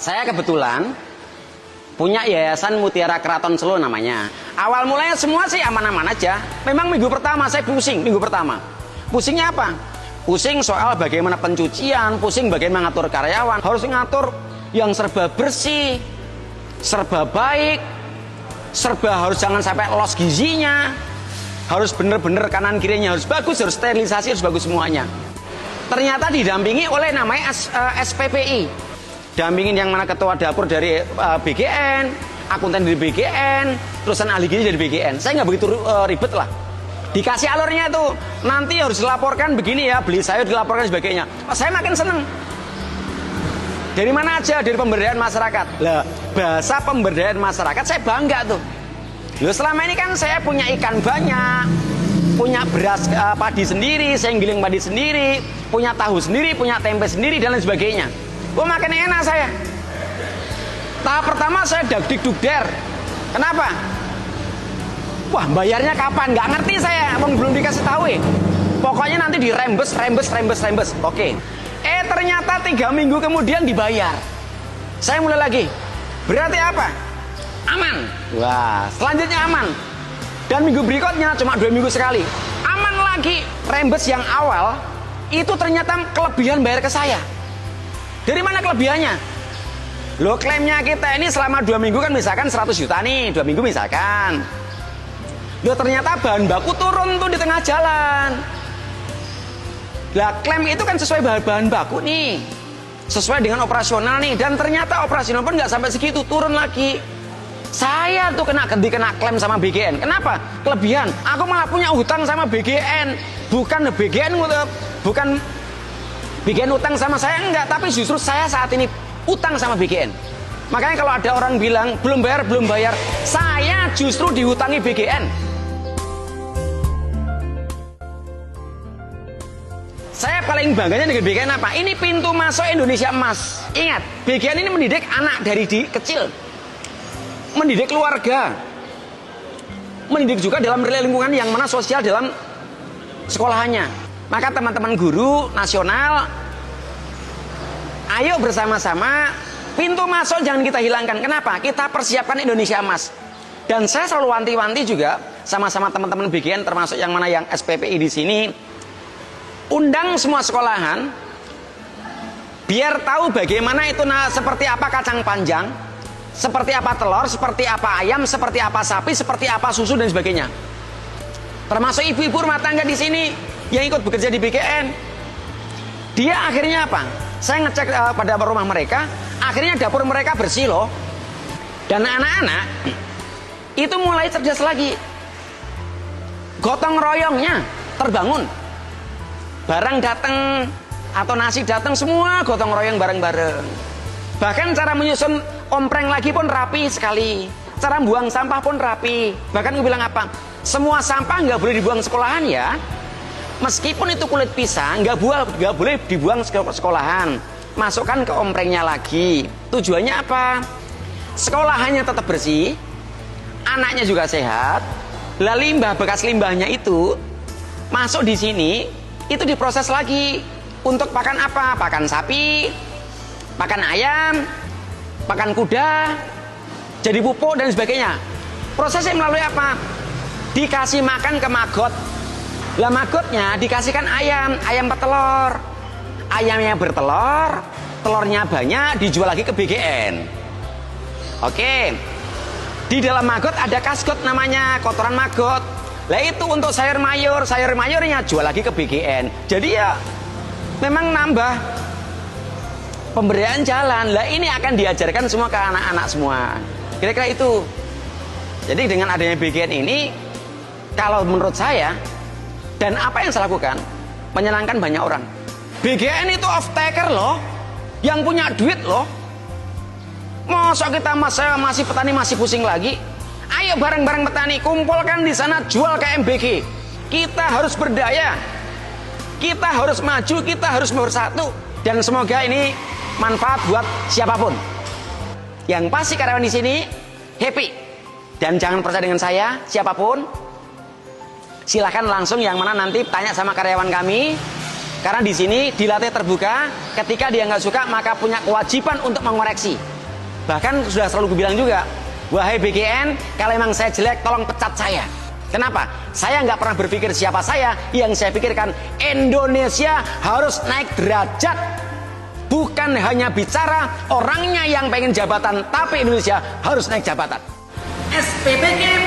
Saya kebetulan punya Yayasan Mutiara Keraton Solo namanya. Awal mulanya semua sih aman-aman aja. Memang minggu pertama saya pusing, minggu pertama. Pusingnya apa? Pusing soal bagaimana pencucian, pusing bagaimana mengatur karyawan. Harus ngatur yang serba bersih, serba baik, serba harus jangan sampai los gizinya. Harus bener-bener kanan kirinya harus bagus, harus sterilisasi, harus bagus semuanya. Ternyata didampingi oleh namanya SPPI. Dampingin yang mana ketua dapur dari BGN, akuntan dari BGN, terusan ahli gizi dari BGN. Saya nggak begitu ribet lah. Dikasih alurnya tuh, nanti harus dilaporkan begini ya, beli sayur dilaporkan sebagainya. Saya makin seneng. Dari mana aja? Dari pemberdayaan masyarakat. Lah, bahasa pemberdayaan masyarakat saya bangga tuh. Loh, selama ini kan saya punya ikan banyak, punya beras padi sendiri, saya giling padi sendiri, punya tahu sendiri, punya tempe sendiri dan lain sebagainya. Wah, makin enak saya. Tahap pertama saya dagdikdugder. Kenapa? Wah, bayarnya kapan? Nggak ngerti saya, belum dikasih tahu ya. Pokoknya nanti dirembes. Oke. Ternyata 3 minggu kemudian dibayar. Saya mulai lagi. Berarti apa? Aman. Wah, selanjutnya aman. Dan minggu berikutnya cuma 2 minggu sekali. Aman lagi. Rembes yang awal itu ternyata kelebihan bayar ke saya. Dari mana kelebihannya? Loh, klaimnya kita ini selama 2 minggu kan misalkan 100 juta nih, 2 minggu misalkan. Loh, ternyata bahan baku turun tuh di tengah jalan. Lah, klaim itu kan sesuai bahan baku nih, sesuai dengan operasional nih, dan ternyata operasional pun nggak sampai segitu, turun lagi. Saya tuh kena klaim sama BGN. Kenapa? Kelebihan. Aku malah punya hutang sama BGN. Bukan BGN utang sama saya, enggak, tapi justru saya saat ini utang sama BGN. Makanya kalau ada orang bilang belum bayar, saya justru dihutangi BGN. Saya paling bangganya dengan BGN apa? Ini pintu masuk Indonesia Emas. Ingat, BGN ini mendidik anak dari kecil, mendidik keluarga, mendidik juga dalam lingkungan yang mana sosial dalam sekolahannya. Maka teman-teman guru nasional, ayo bersama-sama, pintu masuk jangan kita hilangkan. Kenapa? Kita persiapkan Indonesia Emas. Dan saya selalu wanti-wanti juga sama-sama teman-teman BGN, termasuk yang mana yang SPPI di sini, undang semua sekolahan biar tahu bagaimana itu seperti apa kacang panjang, seperti apa telur, seperti apa ayam, seperti apa sapi, seperti apa susu dan sebagainya. Termasuk ibu-ibu rumah tangga di sini yang ikut bekerja di BGN. Dia akhirnya apa? Saya ngecek pada rumah mereka, akhirnya dapur mereka bersih loh. Dan anak-anak itu mulai cerdas lagi. Gotong royongnya terbangun. Barang datang atau nasi datang, semua gotong royong bareng-bareng. Bahkan cara menyusun ompreng lagi pun rapi sekali. Cara buang sampah pun rapi. Bahkan gue bilang apa? Semua sampah nggak boleh dibuang sekolahan ya. Meskipun itu kulit pisang, nggak boleh dibuang sekolahan. Masukkan ke omprengnya lagi. Tujuannya apa? Sekolahannya tetap bersih, anaknya juga sehat. Lah, limbah, bekas limbahnya itu masuk di sini, itu diproses lagi untuk pakan apa? Pakan sapi, pakan ayam, pakan kuda, jadi pupuk dan sebagainya. Prosesnya melalui apa? Dikasih makan ke maggot. Lah, maggotnya dikasihkan ayam petelur. Ayamnya bertelur, telurnya banyak, dijual lagi ke BGN. Oke. Di dalam maggot ada kasgot namanya, kotoran maggot. Lah, itu untuk sayur mayurnya jual lagi ke BGN. Jadi ya memang nambah pemberdayaan jalan. Lah, ini akan diajarkan semua ke anak-anak semua. Kira-kira itu. Jadi dengan adanya BGN ini, kalau menurut saya, dan apa yang saya lakukan, menyenangkan banyak orang. BGN itu off taker loh, yang punya duit loh. Masa kita masih petani masih pusing lagi? Ayo bareng-bareng petani, kumpulkan di sana, jual ke MBG. Kita harus berdaya, kita harus maju, kita harus bersatu. Dan semoga ini manfaat buat siapapun. Yang pasti karyawan di sini happy. Dan jangan percaya dengan saya, siapapun, silahkan langsung yang mana nanti tanya sama karyawan kami. Karena di sini dilatih terbuka, ketika dia nggak suka maka punya kewajiban untuk mengoreksi. Bahkan sudah selalu gue bilang juga, wahai BGN, kalau emang saya jelek tolong pecat saya. Kenapa? Saya nggak pernah berpikir siapa saya. Yang saya pikirkan, Indonesia harus naik derajat. Bukan hanya bicara orangnya yang pengen jabatan, tapi Indonesia harus naik jabatan. SPBG